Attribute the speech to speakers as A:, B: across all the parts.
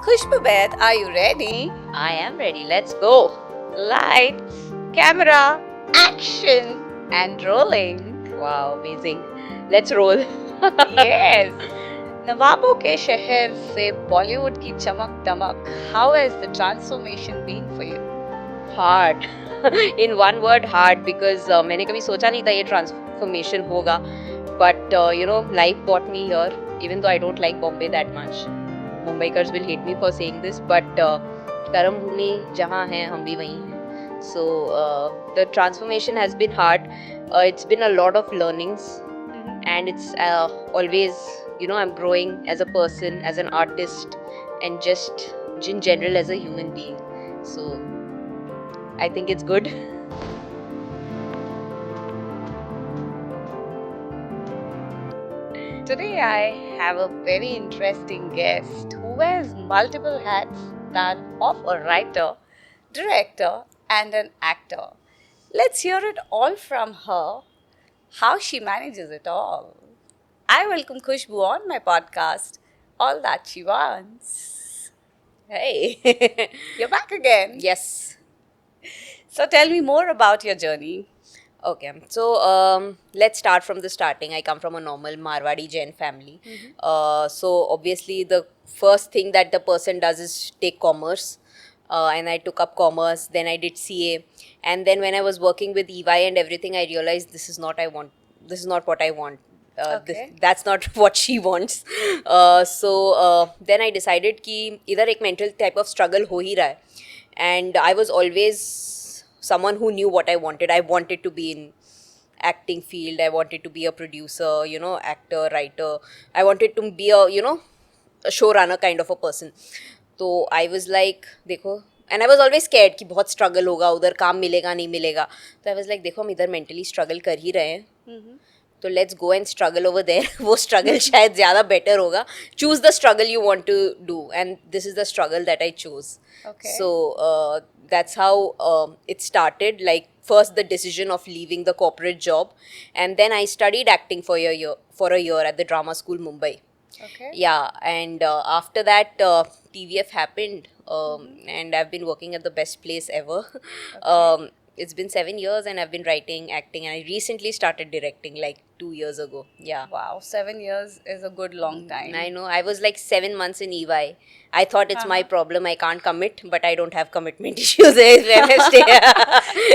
A: Khushbubet, are you ready?
B: I am ready. Let's go.
A: Lights, camera, action, and rolling.
B: Wow, amazing. Let's roll.
A: Yes. नवाबों के शहर से बॉलीवुड की चमक दमक. How has the transformation been for you?
B: Hard. In one word, hard because मैंने कभी सोचा नहीं था ये transformation होगा. But life brought me here. Even though I don't like Bombay that much. Mumbaikars will hate me for saying this, but कर्म भूमि जहाँ है हम भी वहीं हैं. So the transformation has been hard. It's been a lot of learnings. And it's always I'm growing as a person, as an artist, and just in general as a human being, so I think it's good.
A: Today I have a very interesting guest who wears multiple hats that of a writer, director, and an actor. Let's hear it all from her, how she manages it all. I welcome Khushbu on my podcast, All That She Wants.
B: Hey.
A: You're back again.
B: Yes.
A: So tell me more about your journey.
B: Okay, so let's start from the starting. I come from a normal Marwadi Jain family. So obviously the first thing that the person does is take commerce. And I took up commerce, then I did CA. And then when I was working with EY and everything, I realized this is not what I want.
A: Okay.
B: That's not what she wants. So then I decided कि इधर एक mental type of struggle हो ही रहा है. And I was always someone who knew what I wanted. I wanted to be in acting field. I wanted to be a producer, actor, writer. I wanted to be a showrunner kind of a person. So I was like, देखो, and I was always scared कि बहुत struggle होगा उधर काम मिलेगा नहीं मिलेगा. So I was like, देखो हम इधर mentally struggle कर ही रहे हैं. तो let's go and struggle over there. वो स्ट्रगल शायद ज़्यादा बेटर होगा. Choose the struggle you want to do and this is the struggle that I choose.
A: Okay.
B: So that's how it started. Like first the decision of leaving the corporate job, and then I studied acting for a year at the drama school Mumbai.
A: Okay.
B: Yeah, and after that TVF happened, and I've been working at the best place ever. It's been 7 years and I've been writing, acting, and I recently started directing like 2 years ago. Yeah.
A: Wow, 7 years is a good long time.
B: I know. I was like 7 months in EY. I thought it's my problem. I can't commit, but I don't have commitment issues if I stay.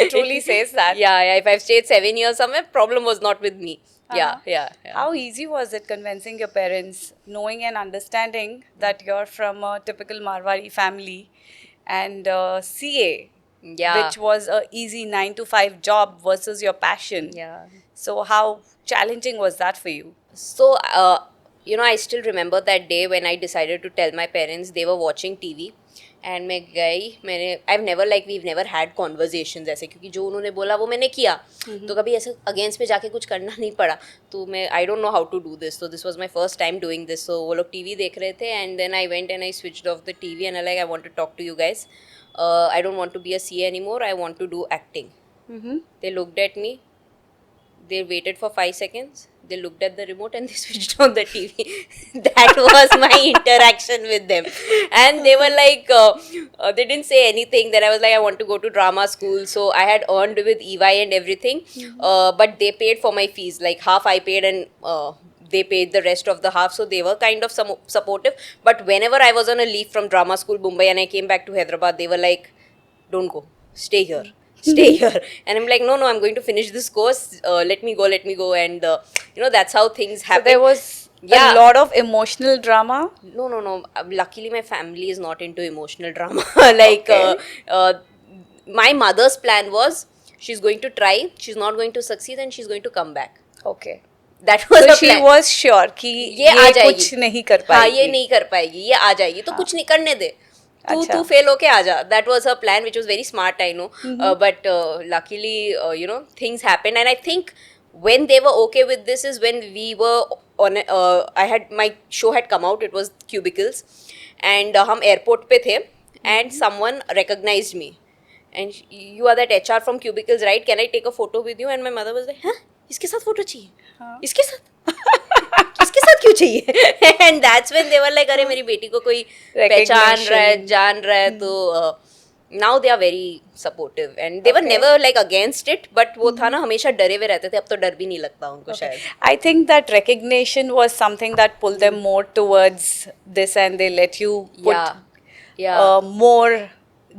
A: It truly says that.
B: Yeah. If I've stayed 7 years somewhere, problem was not with me. Yeah.
A: How easy was it convincing your parents, knowing and understanding that you're from a typical Marwari family and CA,
B: Yeah.
A: which was a easy 9 to 5 job versus your passion?
B: Yeah.
A: So how challenging was that for you?
B: So, I still remember that day when I decided to tell my parents. They were watching TV. And मैं गई. we've never had conversations ऐसे, क्योंकि जो उन्होंने बोला वो मैंने किया. तो कभी ऐसे अगेंस्ट में जाके कुछ करना नहीं पड़ा. तो मैं I don't know how to do this. तो this was my first time doing this. So वो लोग टीवी देख रहे थे and then I went and I switched off the TV and I want to talk to you guys. I don't want to be a CA anymore. I want to do acting. They looked at me. They waited for 5 seconds. They looked at the remote and they switched on the TV. That was my interaction with them. And they were like, they didn't say anything. Then I was like, I want to go to drama school. So I had earned with EY and everything. But they paid for my fees. Like half I paid and they paid the rest of the half. So they were kind of supportive. But whenever I was on a leave from drama school Mumbai and I came back to Hyderabad, they were like, don't go. Stay here. Stay here. And I'm like, no, I'm going to finish this course. Let me go. And that's how things happen.
A: So there was a lot of emotional drama.
B: No. Luckily my family is not into emotional drama. Like my mother's plan was she's going to try, she's not going to succeed, and she's going to come back.
A: Okay.
B: That was the
A: she
B: plan.
A: was sure कि
B: ये आ जाएगी.
A: कुछ नहीं कर पाएगी.
B: हाँ, ये नहीं कर पाएगी, ये आ जाएगी. तो कुछ नहीं करने दे. तू फेल होके आ जा. That was her plan, which was very smart, I know. But luckily, things happened, and I think when they were okay with this is when we were on. My show had come out. It was Cubicles, and हम airport पे थे, and someone recognized me, and you are that HR from Cubicles, right? Can I take a photo with you? And my mother was like, हाँ, इसके साथ photo चाहिए. इसके साथ उसके साथ क्यों चाहिए? And that's when they were like, अरे मेरी बेटी को कोई पहचान रहा है,
A: Recognition.
B: जान रहा है, तो now they are very supportive and they were
A: Okay.
B: never like against it, but वो था ना, हमेशा डरे हुए रहते थे, अब तो डर भी नहीं लगता उनको शायद.
A: I think that recognition was something that pulled them more towards this, and they let you put
B: Yeah.
A: more,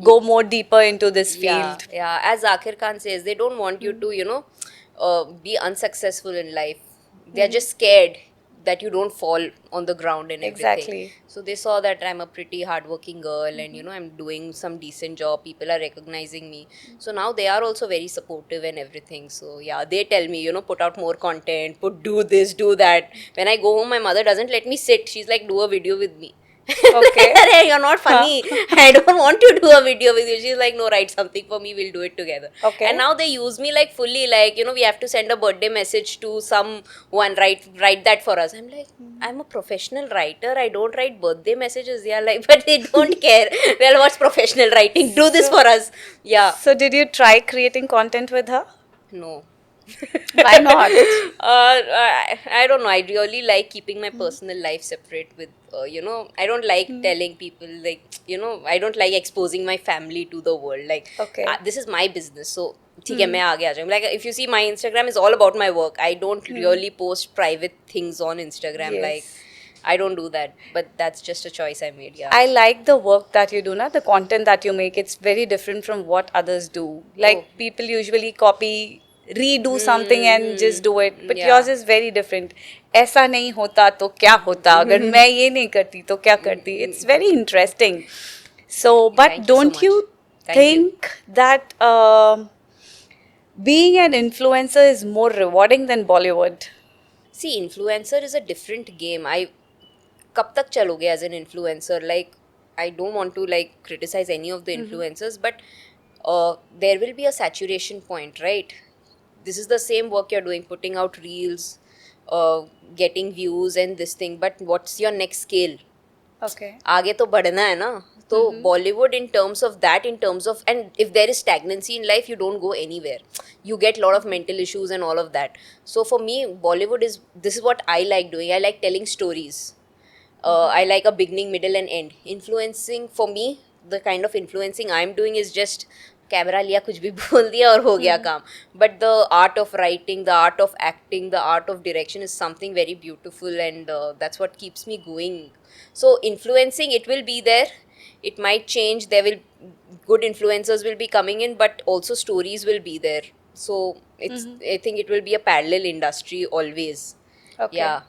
A: go more deeper into this field.
B: Yeah. As Zakir Khan says, they don't want you to, be unsuccessful in life. They are just scared that you don't fall on the ground and everything.
A: Exactly.
B: So they saw that I'm a pretty hardworking girl, and I'm doing some decent job. People are recognizing me. So now they are also very supportive and everything. So yeah, they tell me, put out more content, do this, do that. When I go home, my mother doesn't let me sit. She's like, do a video with me.
A: Okay.
B: Arey, you're not funny. I don't want to do a video with you. She's like, no, write something for me. We'll do it together.
A: Okay.
B: And now they use me like fully. Like, we have to send a birthday message to someone. Write that for us. I'm like, I'm a professional writer. I don't write birthday messages. Yeah, like, but they don't care. Well, what's professional writing? Do this for us. Yeah.
A: So, did you try creating content with her?
B: No.
A: Why not?
B: I don't know. I really like keeping my personal life separate with, I don't like telling people, like, I don't like exposing my family to the world. Like,
A: Okay.
B: This is my business. So, ठीक है, मैं आगे आ जाऊँ. Like, if you see, my Instagram is all about my work. I don't really post private things on Instagram.
A: Yes.
B: Like, I don't do that. But that's just a choice I made, yeah.
A: I like the work that you do, na? The content that you make. It's very different from what others do. Like, people usually copy, redo something and just do it. But
B: Yeah.
A: yours is very different. ऐसा नहीं होता तो क्या होता? अगर मैं ये नहीं करती तो क्या करती? It's very interesting. So, but
B: Thank you so
A: don't
B: much.
A: you
B: Thank you.
A: think that being an influencer is more rewarding than Bollywood?
B: See, influencer is a different game. कब तक चलोगे as an influencer? Like, I don't want to like criticize any of the influencers, but there will be a saturation point, right? This is the same work you're doing, putting out reels, getting views and this thing, but what's your next scale?
A: Okay.
B: आगे तो बढ़ना है ना. तो Bollywood in terms of, and if there is stagnancy in life, you don't go anywhere. You get a lot of mental issues and all of that. So for me, this is what I like doing. I like telling stories. I like a beginning, middle and end. Influencing, for me, the kind of influencing I'm doing is just camera लिया, कुछ भी बोल दिया और हो गया काम. But the art of writing, the art of acting, the art of direction is something very beautiful, and that's what keeps me going. So influencing, it will be there. It might change. Good influencers will be coming in, but also stories will be there. So I think it will be a parallel industry always.
A: Okay.
B: Yeah.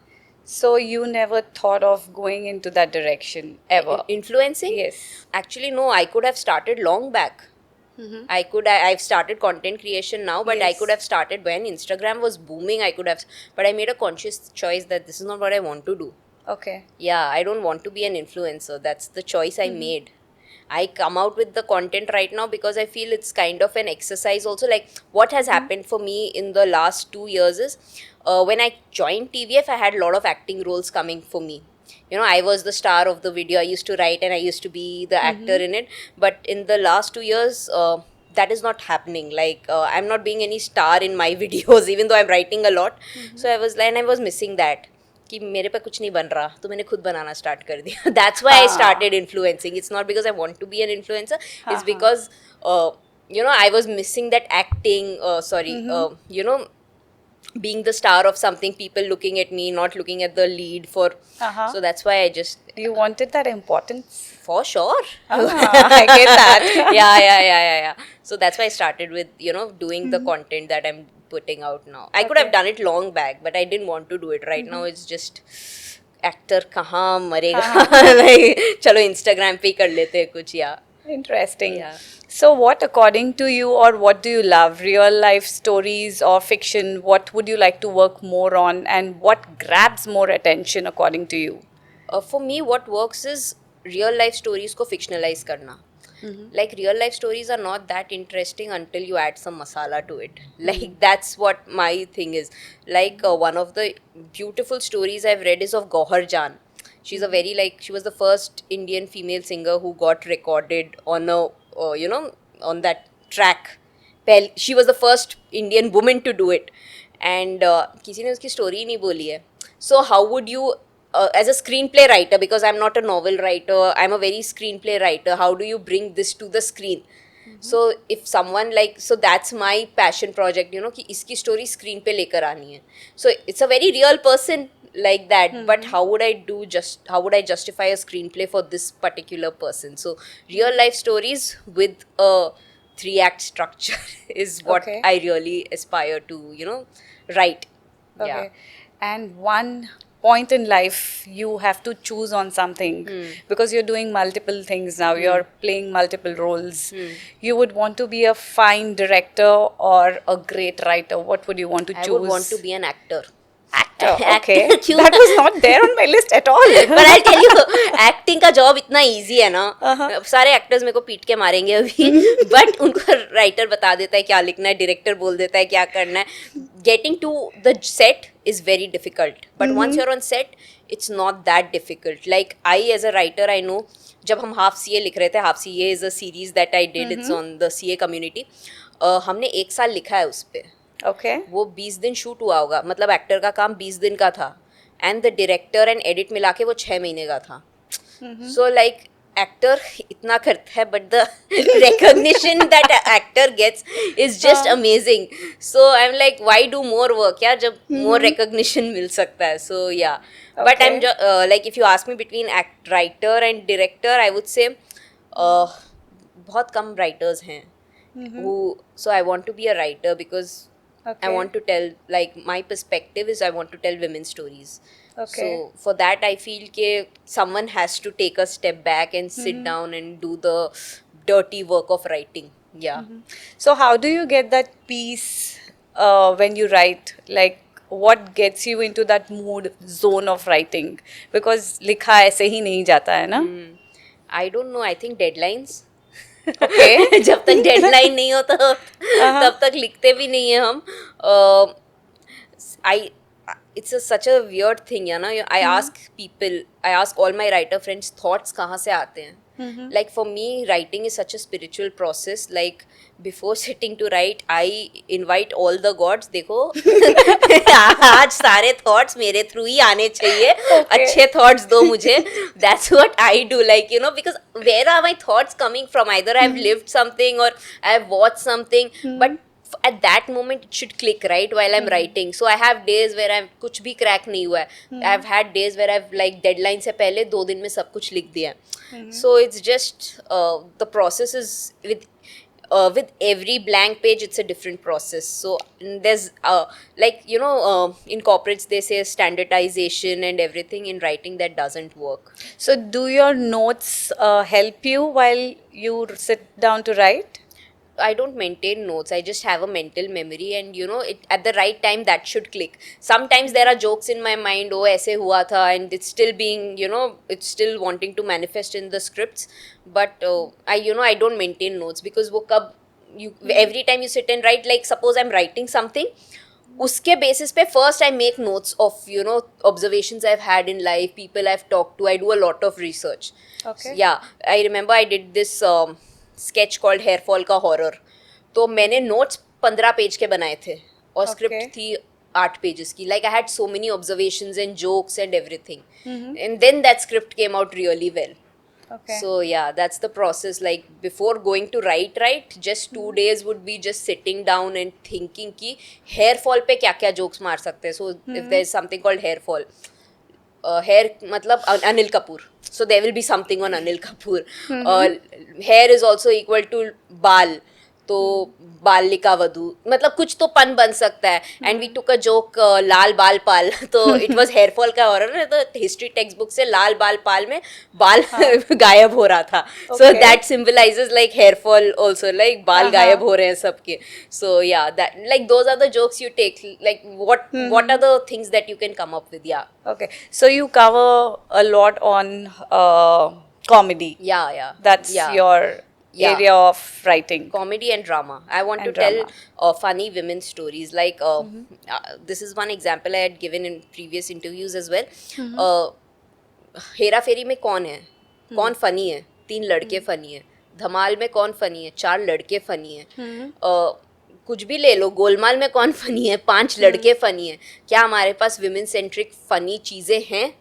A: So you never thought of going into that direction ever?
B: Influencing?
A: Yes.
B: Actually, no. I could have started long back. I've started content creation now, but I
A: Yes.
B: could have started when Instagram was booming. But I made a conscious choice that this is not what I want to do.
A: Okay.
B: Yeah, I don't want to be an influencer. That's the choice I made. I come out with the content right now because I feel it's kind of an exercise also. Like, what has happened for me in the last 2 years is, when I joined TVF, I had a lot of acting roles coming for me. I was the star of the video. I used to write and I used to be the actor in it. But in the last 2 years, that is not happening. Like, I'm not being any star in my videos, even though I'm writing a lot. So I was missing that. कि मेरे पे कुछ नहीं बन रहा, तो मैंने खुद बनाना स्टार्ट कर दिया. That's why I started influencing. It's not because I want to be an influencer. It's because I was missing that acting. Being the star of something, people looking at me, not looking at the lead for. So that's why I just.
A: You wanted that importance?
B: For sure.
A: I get that.
B: Yeah. So that's why I started with, doing the content that I'm putting out now. I could have done it long back, but I didn't want to do it. Right now it's just actor kahan marega. Like, chalo Instagram pe kar lete hai kuch, yeah.
A: Interesting.
B: Yeah.
A: So what, according to you, or what do you love? Real life stories or fiction? What would you like to work more on, and what grabs more attention according to you?
B: For me, what works is real life stories ko fictionalize karna. Like, real life stories are not that interesting until you add some masala to it. Like, that's what my thing is. Like, one of the beautiful stories I've read is of Gauhar Jan. She's she was the first Indian female singer who got recorded on on that track. She was the first Indian woman to do it. And किसी ने उसकी story नहीं बोली है. So how would you, as a screenplay writer, because I'm not a novel writer, I'm a very screenplay writer, how do you bring this to the screen? So if someone like, so that's my passion project, you know, कि इसकी story screen पे लेकर आनी है. So it's a very real person like that, but how would I do, just how would I justify a screenplay for this particular person? So real life stories with a 3-act structure is what
A: Okay.
B: I really aspire to, you know, write.
A: Okay.
B: Yeah.
A: And one point in life you have to choose on something because you're doing multiple things now, you're playing multiple roles. You would want to be a fine director or a great writer. What would you want to
B: I
A: choose?
B: would want to be an actor.
A: actor. Okay.
B: क्यों?
A: That was not there on my list at all.
B: But I'll tell you, acting का job इतना easy है ना, सारे actors मेरे को पीट के मारेंगे अभी, बट उनको राइटर बता देता है क्या लिखना है, डायरेक्टर बोल देता है क्या करना है. Getting to the set is very difficult, but once you're on set it's not that difficult. Like I as a writer I know, जब हम हाफ सी ए लिख रहे थे, half C A is a series that I did, it's on the C A community, हमने 1 साल लिखा है उस पर.
A: Okay.
B: वो 20 दिन शूट हुआ होगा, मतलब एक्टर का काम 20 दिन का था, and the director and edit मिला के वो 6 महीने का था. सो लाइक एक्टर इतना करता है, but the recognition that actor gets is just amazing. So I am like why do more work यार, जब मोर रिकॉग्निशन मिल सकता है. So yeah, but I am like if you ask me between writer and director, I would say बहुत कम writers हैं who, so I want to be a writer because
A: Okay.
B: I want to tell, like my perspective is I want to tell women's stories.
A: Okay.
B: So for that I feel ke someone has to take a step back and sit down and do the dirty work of writing. Yeah.
A: So how do you get that peace when you write? Like what gets you into that mood zone of writing? Because लिखा ऐसे ही नहीं जाता है ना?
B: I don't know, I think deadlines.
A: Okay.
B: जब तक deadline नहीं होता तब तक लिखते भी नहीं है हम. आई it's such a weird thing, you know. I ask people, I ask all my writer friends, thoughts कहाँ से आते हैं. Like for me, writing is such a spiritual process. Like before sitting to write, I invite all the gods. देखो आज सारे thoughts मेरे through ही आने चाहिए. अच्छे thoughts दो मुझे. That's what I do. Like, you know, because where are my thoughts coming from? Either I've lived something or I've watched something, but at that moment it should click right while I'm writing. So I have days where I'm कुछ भी crack नहीं हुआ है. I've had days where I've like deadline से पहले 2 दिन में सब कुछ लिख दिया. So it's just the process is with every blank page it's a different process. So there's like, you know, in corporates they say standardization and everything. In writing that doesn't work.
A: So do your notes help you while you sit down to write?
B: I don't maintain notes. I just have a mental memory, and you know, it at the right time that should click. Sometimes there are jokes in my mind, oh ऐसे हुआ था, and it's still being, you know, it's still wanting to manifest in the scripts. But I don't maintain notes because वो कब every time you sit and write, like suppose I'm writing something, उसके basis पे first I make notes of, you know, observations I've had in life, people I've talked to. I do a lot of research.
A: Okay.
B: Yeah, I remember I did this sketch called hair fall का horror. तो मैंने notes 15 page के बनाए थे और script थी 8 pages की. Like I had so many observations and jokes and everything, and then that script came out really well.
A: Okay.
B: So yeah, that's the process. Like before going to write, just 2 days would be just sitting down and thinking कि hair fall पे क्या क्या jokes मार सकते हैं. So if there is something called hair fall, hair मतलब Anil Kapoor. So there will be something on Anil Kapoor. Hair is also equal to बाल. तो बालिका वधू, मतलब कुछ तो पन बन सकता है. And we took a joke Lal Bal Pal. तो इट वाज हेयर फॉल का हॉरर है, तो हिस्ट्री टेक्स्ट बुक से लाल बाल पाल में बाल गायब हो रहा था. So that symbolises like hair fall also, like बाल गायब हो रहे हैं सबके. So yeah that like those are the jokes you take. Like what are the things that you can come up with. Yeah
A: Okay. So you cover a lot on comedy.
B: yeah
A: That's your area of writing.
B: Comedy and drama. I want
A: And
B: to tell
A: drama.
B: funny women stories. Like this is one example I had given in previous interviews as well. Hera Pheri में कौन है, कौन funny है? 3 लड़के funny है. धमाल में कौन funny है? 4 लड़के फनी है. कुछ भी ले लो, गोलमाल में कौन फनी है, 5 लड़के फनी है, क्या हमारे पास विमेन सेंट्रिक फनी चीजें हैं?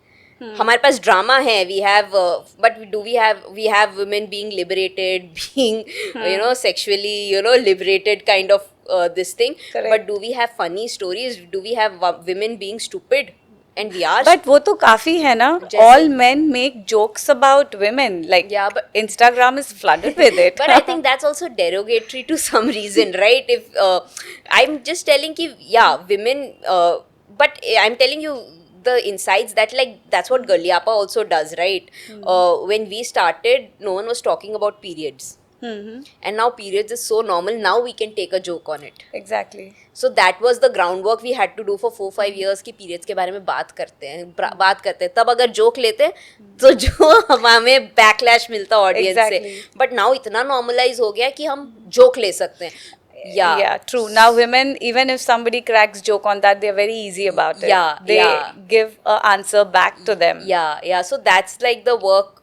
B: हमारे पास ड्रामा है, we have, but do we have women being liberated, being sexually liberated kind of this thing.
A: Correct.
B: But do we have funny stories? Do we have women being stupid? And we are.
A: But वो तो काफी है ना.
B: जैसे-
A: All men make jokes about women. Like
B: Yeah, but-
A: Instagram is flooded with it.
B: But I think that's also derogatory to some reason, right? If I'm just telling ki, yeah, women, but I'm telling you the insights that, like, that's what Galyapa also does, right? When we started, no one was talking about periods. And now periods is so normal, now we can take a joke on it.
A: Exactly.
B: So that was the groundwork we had to do for 4-5 years कि periods के बारे में बात करते हैं, तब अगर joke लेते तो जो हमें backlash मिलता audience से,
A: Exactly.
B: but now इतना normalize हो गया कि हम joke ले सकते हैं.
A: Yeah, true. Now women, even if somebody cracks joke on that, they're very easy about it.
B: Yeah,
A: They
B: yeah.
A: give an answer back to them.
B: Yeah, so that's like the work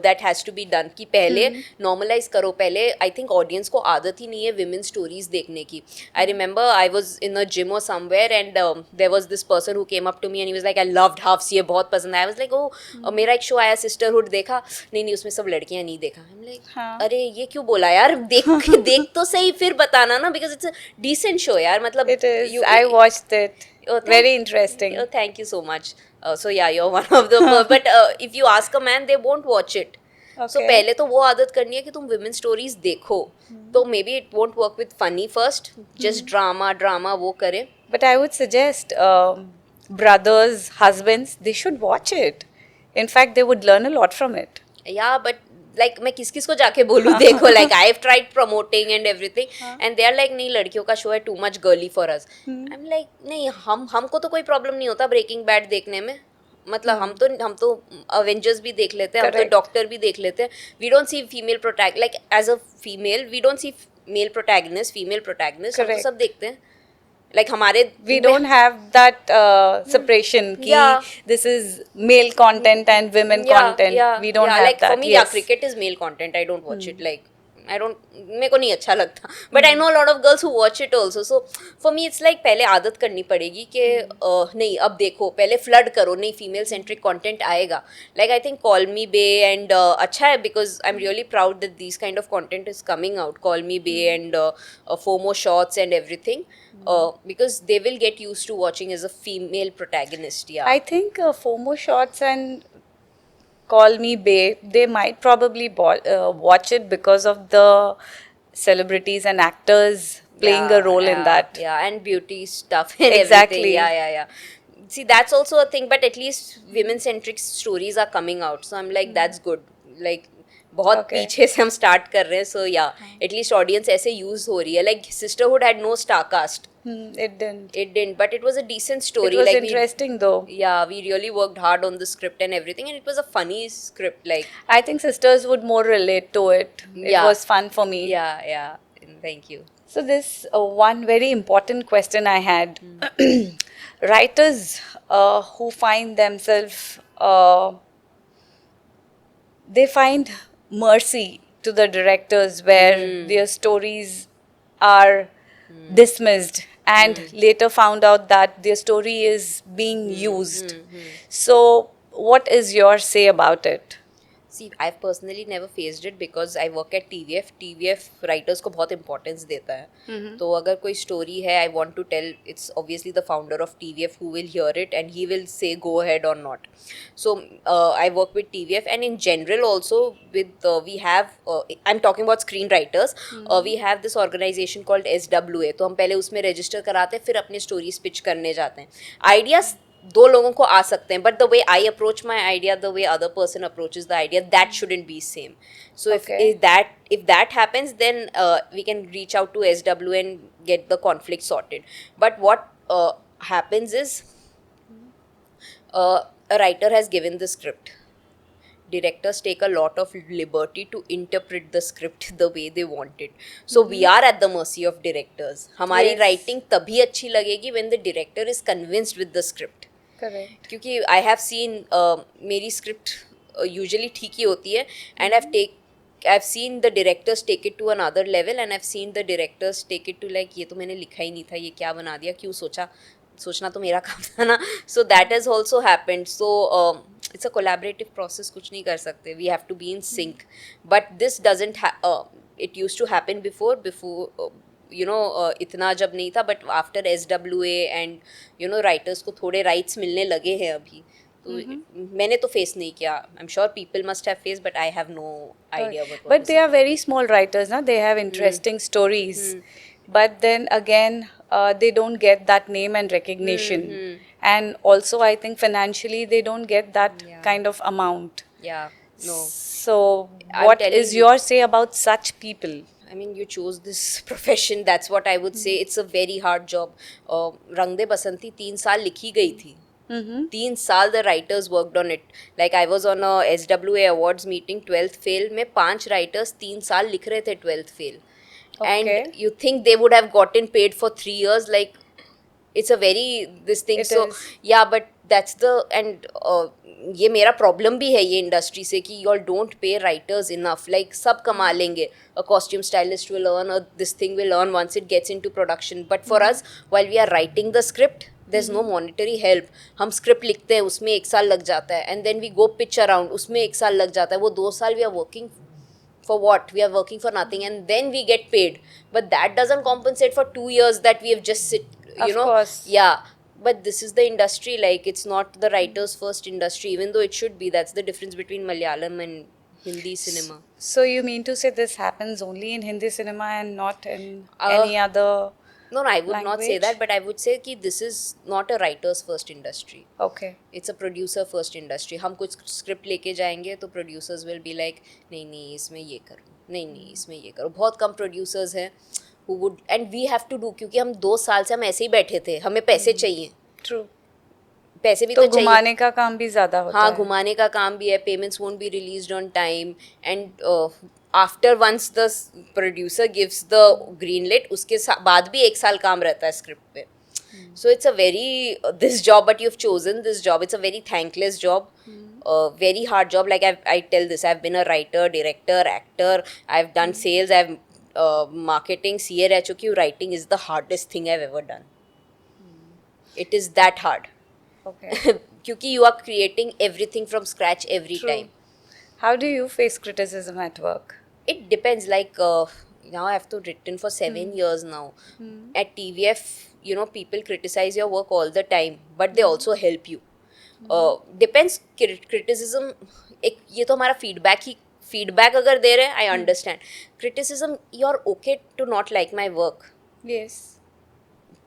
B: that has to be done कि पहले normalize करो. पहले I think audience को आदत ही नहीं है women stories देखने की. I remember I was in a gym or somewhere and there was this person who came up to me and he was like, I loved Hafs, ये बहुत पसंद है. I was like, oh, मेरा एक show आया Sisterhood, देखा? नहीं उसमें सब लड़कियां नहीं देखा. I'm like,
A: हाँ.
B: अरे ये क्यों बोला यार, देख तो सही फिर बताना ना, because it's a decent show यार, मतलब
A: It is. I watched it.
B: Oh,
A: Very interesting.
B: Oh, thank you so much. So yeah, you're one of the but if you ask a man, they won't watch it. So
A: Okay.
B: पहले तो वो आदत करनी है कि तुम women stories देखो. तो maybe it won't work with funny first, just drama वो करे.
A: But I would suggest brothers, husbands, they should watch it. In fact, they would learn a lot from it.
B: Yeah, but like मैं किस को जाके बोलूँ देखो, like I've tried promoting and everything and they are like नहीं लड़कियों का show है, too much girly for us. I'm like नहीं, हमको तो कोई प्रॉब्लम नहीं होता ब्रेकिंग बैड देखने में. मतलब हम तो अवेंजर्स भी देख लेते हैं, हम तो
A: Correct.
B: डॉक्टर भी देख लेते हैं. We don't see female protag, like as a female we don't see male protagonist, female protagonist, हम तो
A: Correct.
B: सब देखते हैं. Like हमारे
A: We don't have that separation. Ki
B: Yeah.
A: this is male content and women content. We don't have
B: like
A: that.
B: for me,
A: yes.
B: yeah, cricket is male content. I don't watch it. Like I don't, मेरे को नहीं अच्छा लगता. But I know a lot of girls who watch it also. So for me, it's like पहले आदत करनी पड़ेगी कि नहीं अब देखो, पहले flood करो, नहीं female centric content आएगा. Like I think Call Me Bae and अच्छा है because I'm really proud that these kind of content is coming out. Call Me Bae and FOMO shots and everything. Because they will get used to watching as a female protagonist. Yeah.
A: I think FOMO shots and Call Me Bae, they might probably watch it because of the celebrities and actors playing a role in that.
B: Yeah, and beauty stuff and
A: Exactly.
B: everything. Yeah. See, that's also a thing, but at least women-centric stories are coming out. So I'm like, that's good. Like, बहुत
A: Okay.
B: पीछे से हम start कर रहे हैं. So yeah, at least audience ऐसे use हो रही है. Like Sisterhood had no star cast.
A: It didn't.
B: It didn't, but it was a decent story.
A: It was
B: like
A: interesting though.
B: we really worked hard on the script and everything, and it was a funny script. Like
A: I think sisters would more relate to it. It
B: Yeah.
A: was fun for me.
B: yeah. Thank you.
A: So this one very important question I had. Writers who find themselves, they find mercy to the directors where their stories are dismissed and later found out that their story is being used. So what is your say about it?
B: See, I've personally never faced it because I work at TVF. TVF writers को बहुत importance देता है. तो अगर कोई story है, I want to tell, it's obviously the founder of TVF who will hear it and he will say go ahead or not. So I work with TVF and in general also with we have I'm talking about screenwriters. We have this organization called SWA. तो हम पहले उसमें register कराते हैं, फिर अपने stories pitch करने जाते हैं. Ideas दो लोगों को आ सकते हैं, but the way I approach my idea, the way other person approaches the idea, that shouldn't be same. So
A: Okay.
B: if that happens, then we can reach out to SW and get the conflict sorted. But what happens is a writer has given the script. Directors take a lot of liberty to interpret the script the way they want it. So we are at the mercy of directors. हमारी
A: Yes.
B: writing तभी अच्छी लगेगी when the director is convinced with the script.
A: Correct.
B: क्योंकि I have seen मेरी script usually ठीक ही होती है and I've I've seen the directors take it to another level, and I've seen the directors take it to like ये तो मैंने लिखा ही नहीं था, ये क्या बना दिया, क्यों सोचा, सोचना तो मेरा काम था ना. So that has also happened. So it's a collaborative process, कुछ नहीं कर सकते. We have to be in sync. But this doesn't it used to happen before इतना जब नहीं था, but after SWA and writers को थोड़े rights मिलने लगे हैं अभी. तो मैंने तो फेस नहीं किया. I'm sure people must have faced, but I have no idea about what
A: But
B: to
A: they
B: say.
A: are very small writers, na? They have interesting stories. But then again, they don't get that name and recognition. And also, I think financially, they don't get that
B: Yeah.
A: kind of amount.
B: Yeah, no.
A: So,
B: I'm
A: what
B: telling
A: is
B: you.
A: your say about such people?
B: I mean, you chose this profession. That's what I would say. It's a very hard job. रंग दे बसंती 3 साल लिखी गई थी. 3 साल the writers worked on it. Like I was on a SWA awards meeting, 12th fail में 5 writers 3 साल लिख रहे थे 12th fail.
A: Okay.
B: And you think they would have gotten paid for 3 years? Like it's a very this thing.
A: It
B: So
A: is.
B: yeah, but that's the and ये मेरा problem भी है ये इंडस्ट्री से कि you don't pay writers enough. Like सब कमा लेंगे. A costume stylist will earn, this thing will earn once it gets into production. But for us while we are writing the script there is no monetary help. हम script लिखते हैं, उसमें 1 साल लग जाता है, and then we go pitch around, उसमें 1 साल लग जाता है. वो 2 साल we are working for what? We are working for nothing, and then we get paid. But that doesn't compensate for 2 years that we have just
A: Of course.
B: Yeah. But this is the industry, like it's not the writer's first industry, even though it should be. That's the difference between Malayalam and Hindi cinema.
A: So, you mean to say this happens only in Hindi cinema and not in any other?
B: No, I would not say
A: Language?
B: that, but I would say कि this is not a writer's first industry.
A: Okay.
B: It's a producer first industry. हम कुछ script लेके जाएंगे तो producers will be like नहीं नहीं इसमें ये करो, नहीं नहीं इसमें ये करो. बहुत कम producers हैं who would, and we have to do, क्योंकि हम 2 साल से हम ऐसे ही बैठे थे, हमें पैसे चाहिए.
A: True.
B: पैसे भी
A: तो
B: तो चाहिए.
A: घुमाने का काम भी ज्यादा होता
B: हाँ,
A: है.
B: घुमाने का काम भी है. Payments won't be released on time, and after once the producer gives the green light, उसके बाद भी 1 साल काम रहता है स्क्रिप्ट पे. So it's a very this job, but you've chosen this job. It's a very thankless job, very hard job. Like I tell this, I've been a writer, director, actor. I've done sales. I've marketing, CA रह चुकी हूँ. Writing is the hardest thing I've ever done. It is that hard.
A: Okay.
B: क्योंकि you are creating everything from scratch every
A: True.
B: time.
A: How do you face criticism at work?
B: It depends. Like now I have to written for 7 years now. At TVF, people criticize your work all the time, but they also help you. Depends. Criticism, ये तो हमारा feedback अगर दे रहे हैं, I understand. Criticism, you're okay to not like my work.
A: Yes.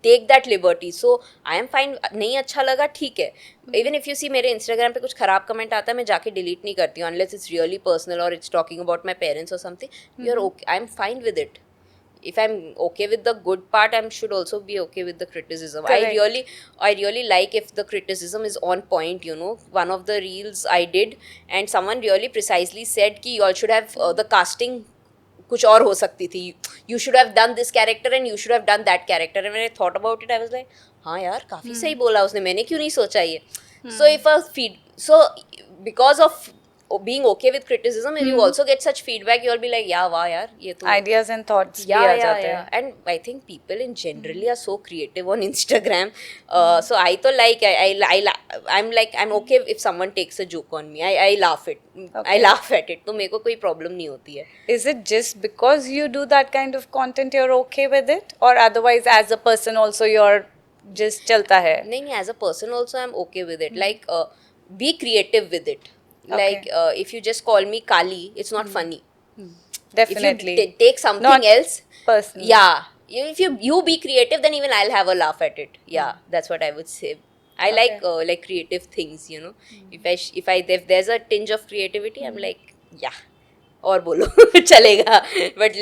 B: Take that liberty. So I am fine. नहीं अच्छा लगा, ठीक है. इवन इफ यू सी मेरे इंस्टाग्राम पे कुछ खराब कमेंट आता है, मैं जाके डिलीट नहीं करती हूँ अनलेस इट्स रियली पर्सनल और it's talking about my parents और something. You are okay, I am fine with it. If I'm okay with the good part, I should also be okay with the criticism.
A: Correct.
B: I really like if the criticism is on point. One of the reels I did, and someone really precisely said कि you all should have the casting कुछ और हो सकती थी. You should have done this character and you should have done that character. And when I thought about it, I was like, हाँ यार, काफी सही बोला उसने, मैंने क्यों नहीं सोचा ये. So because of being okay with criticism, if you also get such feedback, you'll be like, yeah, wow यार, ये तो
A: Ideas and thoughts
B: yeah,
A: भी आ
B: yeah,
A: जाते
B: yeah.
A: हैं.
B: And I think people in generally are so creative on Instagram. So I तो like I'm okay if someone takes a joke on me. I laugh it. I laugh at it. तो मेरे को कोई problem नहीं होती है.
A: Is it just because you do that kind of content you're okay with it, or otherwise as a person also you're just चलता है?
B: नहीं, as a person also I'm okay with it. Like be creative with it.
A: Okay.
B: Like if you just call me Kali, it's not funny.
A: Definitely.
B: If you take something
A: Not
B: else,
A: personal.
B: yeah. If you be creative, then even I'll have a laugh at it. Yeah, that's what I would say. I like creative things. If there's a tinge of creativity, I'm like, yeah, और बोलो चलेगा. But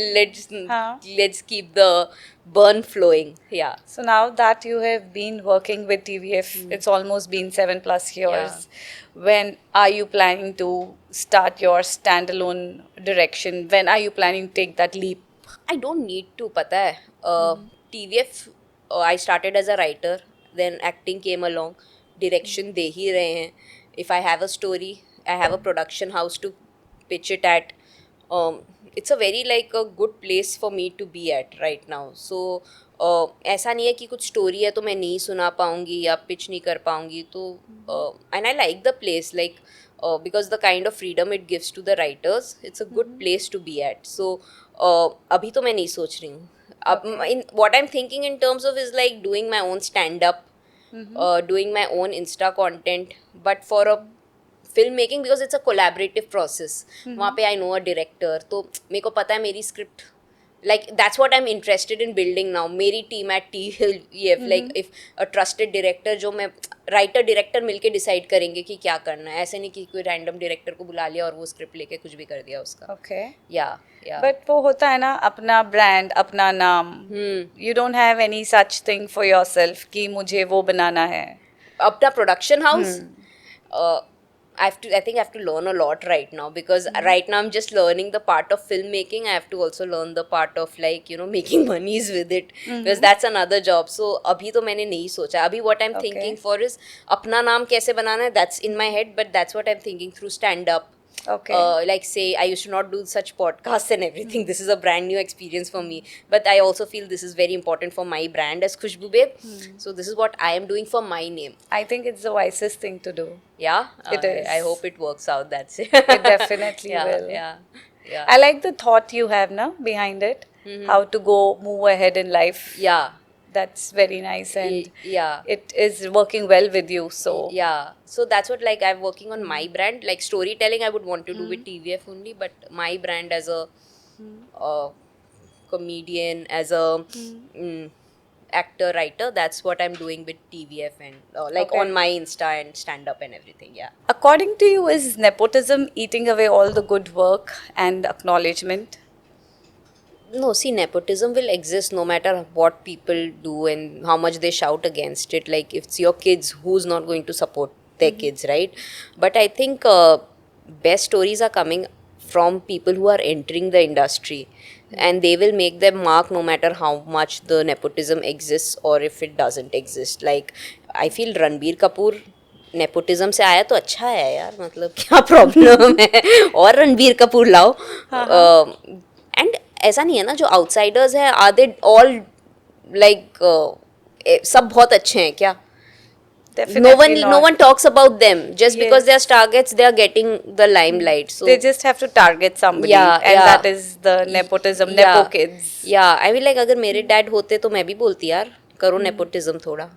B: let's keep the burn flowing. Yeah.
A: So now that you have been working with TVF, it's almost been 7+ years. When are you planning to start your standalone direction? When are you planning to take that leap?
B: I don't need to, पता है. TVF, I started as a writer, then acting came along, direction दे ही रहे हैं. If I have a story, I have a production house to pitch it at. it's a very like a good place for me to be at right now. So ऐसा नहीं है कि कुछ story है तो मैं नहीं सुना पाऊँगी या पिच नहीं कर पाऊँगी, तो and I like the place like because the kind of freedom it gives to the writers, it's a good place to be at. So अभी तो मैं नहीं सोच रही हूँ. अब in what I'm thinking in terms of is like doing my own stand up, doing my own Insta content, but for a film making because it's a collaborative process. वहाँ पे आई नो अ डायरेक्टर, तो मेरे को पता है मेरी script like that's what I'm interested in building now. मेरी team at TEF like if a trusted director जो मैं राइटर डायरेक्टर मिलके डिसाइड करेंगे कि क्या करना है, ऐसे नहीं कि कोई रैंडम डायरेक्टर को बुला लिया और वो स्क्रिप्ट लेके कुछ भी कर दिया उसका.
A: ओके.
B: या
A: बट वो होता है ना अपना ब्रांड, अपना नाम. You don't have any such thing for yourself कि मुझे वो बनाना है.
B: अपना production house, I think I have to learn a lot right now because right now I'm just learning the part of filmmaking. I have to also learn the part of like making monies with it because that's another job. So अभी तो मैंने नहीं सोचा. अभी what I'm thinking for is अपना नाम कैसे बनाना है. That's in my head, but that's what I'm thinking through stand up.
A: Okay.
B: Like say I used to not do such podcasts and everything. This is a brand new experience for me, but I also feel this is very important for my brand as Khushbu Babe. So this is what I am doing for my name.
A: I think it's the wisest thing to do.
B: Yeah,
A: It is.
B: I hope it works out. That's it.
A: It definitely will.
B: Yeah.
A: I like the thought you have now behind it. How to move ahead in life.
B: Yeah.
A: That's very nice, and
B: Yeah.
A: it is working well with you. So
B: Yeah. So that's what like I'm working on my brand. Like storytelling, I would want to do with TVF only, but my brand as a comedian, as a actor, writer, that's what I'm doing with TVF and like on my Insta and stand up and everything. Yeah.
A: according to you, is nepotism eating away all the good work and acknowledgement?
B: No, see, nepotism will exist no matter what people do and how much they shout against it. Like, if it's your kids, who's not going to support their kids, right? But I think best stories are coming from people who are entering the industry, and they will make their mark no matter how much the nepotism exists or if it doesn't exist. Like, I feel Ranbir Kapoor nepotism से आया तो अच्छा है यार, मतलब क्या problem है, और रणबीर कपूर लाओ. एंड ऐसा नहीं है ना, जो आउटसाइडर्स हैं आर दे ऑल लाइक सब बहुत अच्छे हैं क्या?
A: Definitely
B: No one talks about them just because they are targets. They are getting the limelight. So
A: they just have to target somebody.
B: Yeah,
A: and
B: yeah.
A: that is the nepotism. Nepo kids.
B: Yeah, I mean like अगर मेरे dad होते तो मैं भी बोलती यार करो nepotism थोड़ा.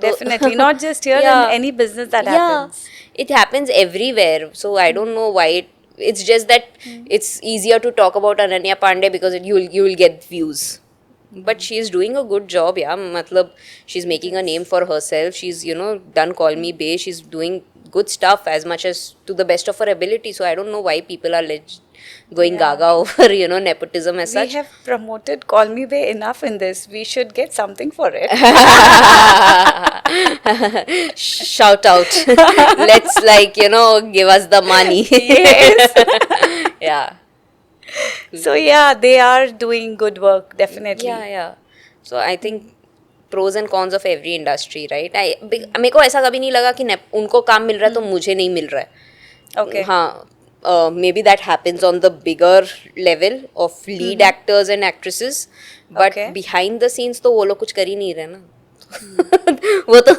A: Definitely. Not just here,
B: Yeah.
A: in any business that happens.
B: It happens everywhere. So I don't know why it's just that it's easier to talk about Ananya Pandey because you will get views. But she's doing a good job, yeah. Matlab, she's making a name for herself. She's done Call Me Bae. She's doing good stuff as much as to the best of her ability. So I don't know why people are going gaga over nepotism as such.
A: We have promoted Call Me Bae enough in this. We should get something for it.
B: Shout out. Let's give us the money.
A: Yes.
B: Yeah.
A: So yeah, they are doing good work, definitely.
B: Yeah. So I think pros and cons of every industry, right? मेरे को ऐसा कभी नहीं लगा कि उनको काम मिल रहा है तो मुझे नहीं मिल रहा है.
A: Okay.
B: हाँ. Maybe that happens on the bigger level of lead actors and actresses, but behind the scenes तो वो लोग कुछ कर ही नहीं रहे ना. वो तो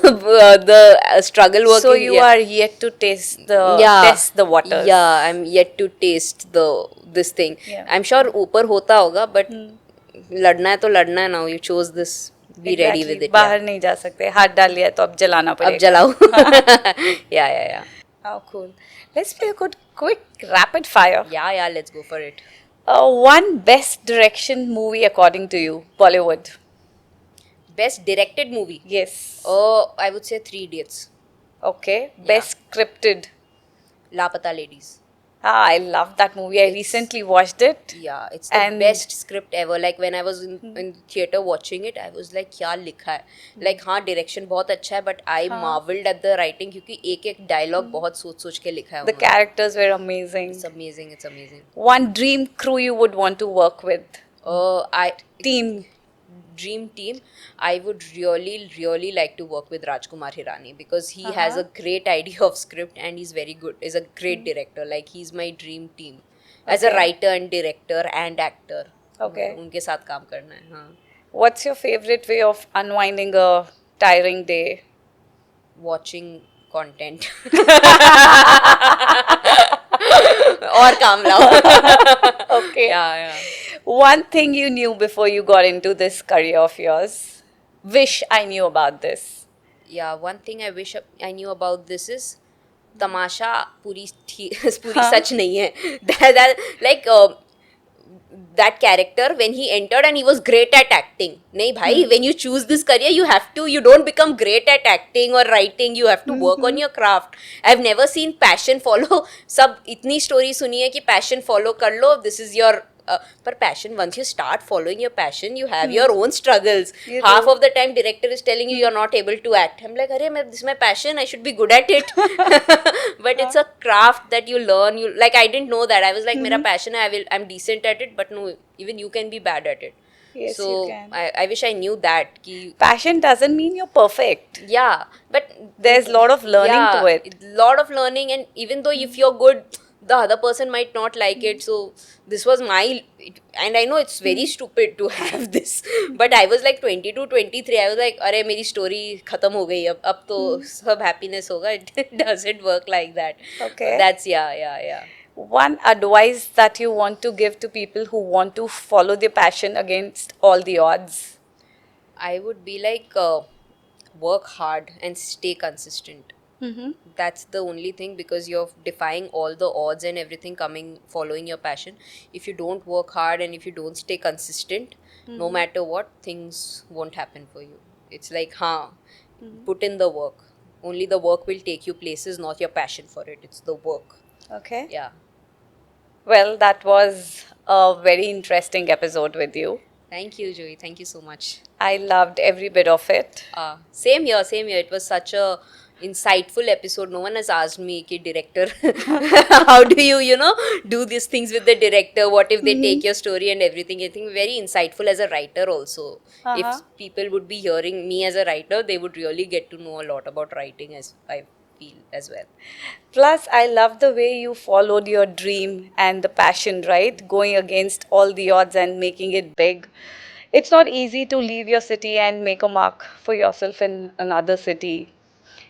B: the struggle working.
A: So you are yet to test the waters.
B: Yeah, I'm yet to taste this thing.
A: Yeah.
B: I'm sure ऊपर होता होगा, but लड़ना है तो लड़ना है. Now you chose this. Be ready with it.
A: बाहर नहीं जा सकते. हाथ डाल लिया तो अब जलाना पड़ेगा.
B: अब जलाओ. Yeah.
A: Oh, cool. Let's play a quick rapid fire.
B: Yeah, let's go for it.
A: One best direction movie according to you, Bollywood.
B: Best directed movie?
A: Yes.
B: I would say 3 Idiots.
A: Okay. Best scripted.
B: Lapata Ladies.
A: I love that movie. I recently watched it.
B: Yeah, it's the best script ever. Like when I was in theater watching it, I was like, क्या लिखा है? Like हाँ direction बहुत अच्छा है, but I marveled at the writing क्योंकि एक dialogue बहुत सोच के लिखा है.
A: The characters were amazing.
B: It's amazing.
A: One dream crew you would want to work with?
B: Dream team, I would really like to work with Rajkumar Hirani because he has a great idea of script and he's very good. He's a great director. Like he's my dream team. As a
A: Okay.
B: Writer and director and actor.
A: Okay.
B: उनके साथ काम करना है. हाँ.
A: What's your favorite way of unwinding a tiring day?
B: Watching content. और काम लाओ.
A: Okay.
B: Yeah.
A: One thing you knew before you got into this career of yours. Wish I knew about this.
B: Yeah, one thing I wish I knew about this is तमाशा पूरी
A: हाँ.
B: सच नहीं है. Like that character when he entered and he was great at acting. नहीं भाई, when you choose this career you don't become great at acting or writing, you have to work on your craft. I've never seen passion follow. सब इतनी story सुनी है कि passion follow कर लो, this is your पर passion, once you start following your passion, you have your own struggles.
A: You
B: Half
A: do.
B: of the time director is telling you you're not able to act. I'm like, अरे this is my passion, I should be good at it. But it's a craft that you learn. You like, I didn't know that. I was like, मेरा passion है, I'm decent at it, but no, even you can be bad at it.
A: Yes,
B: So
A: you can.
B: I wish I knew that. Ki,
A: Passion doesn't mean you're perfect.
B: yeah, but
A: There's a lot of learning to it.
B: lot of learning, and even though if you're good, the other person might not like it. So this was and I know it's very stupid to have this, but I was like 22, 23. I was like, अरे मेरी story खत्म हो गई, अब तो सब happiness होगा. It doesn't work like that.
A: Okay.
B: That's yeah.
A: One advice that you want to give to people who want to follow their passion against all the odds?
B: I would be like, work hard and stay consistent. That's the only thing, because you're defying all the odds and everything following your passion. If you don't work hard and if you don't stay consistent, no matter what, things won't happen for you. It's like, put in the work. Only the work will take you places, not your passion for it. It's the work.
A: Okay.
B: Yeah.
A: Well, that was a very interesting episode with you.
B: Thank you, Joey. Thank you so much.
A: I loved every bit of it.
B: Same here. It was such a insightful episode. No one has asked me, ki director, how do you do these things with the director? What if they take your story and everything? I think very insightful as a writer also. If people would be hearing me as a writer, they would really get to know a lot about writing, as I feel as well.
A: Plus, I love the way you followed your dream and the passion, right? Going against all the odds and making it big. It's not easy to leave your city and make a mark for yourself in another city.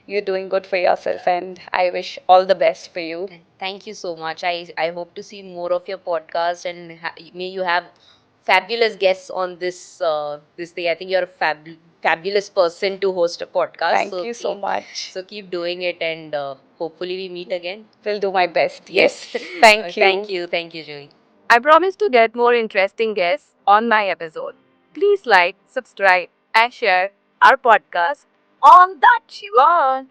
A: You're doing good for yourself, and I wish all the best for you.
B: Thank you so much. I hope to see more of your podcast, and may you have fabulous guests on this thing. I think you're a fabulous person to host a podcast.
A: Thank you so much.
B: So keep doing it, and hopefully we meet again.
A: Will do my best. Yes. Thank you.
B: Thank you, Joey.
A: I promise to get more interesting guests on my episode. Please like, subscribe, and share our podcast on that you want.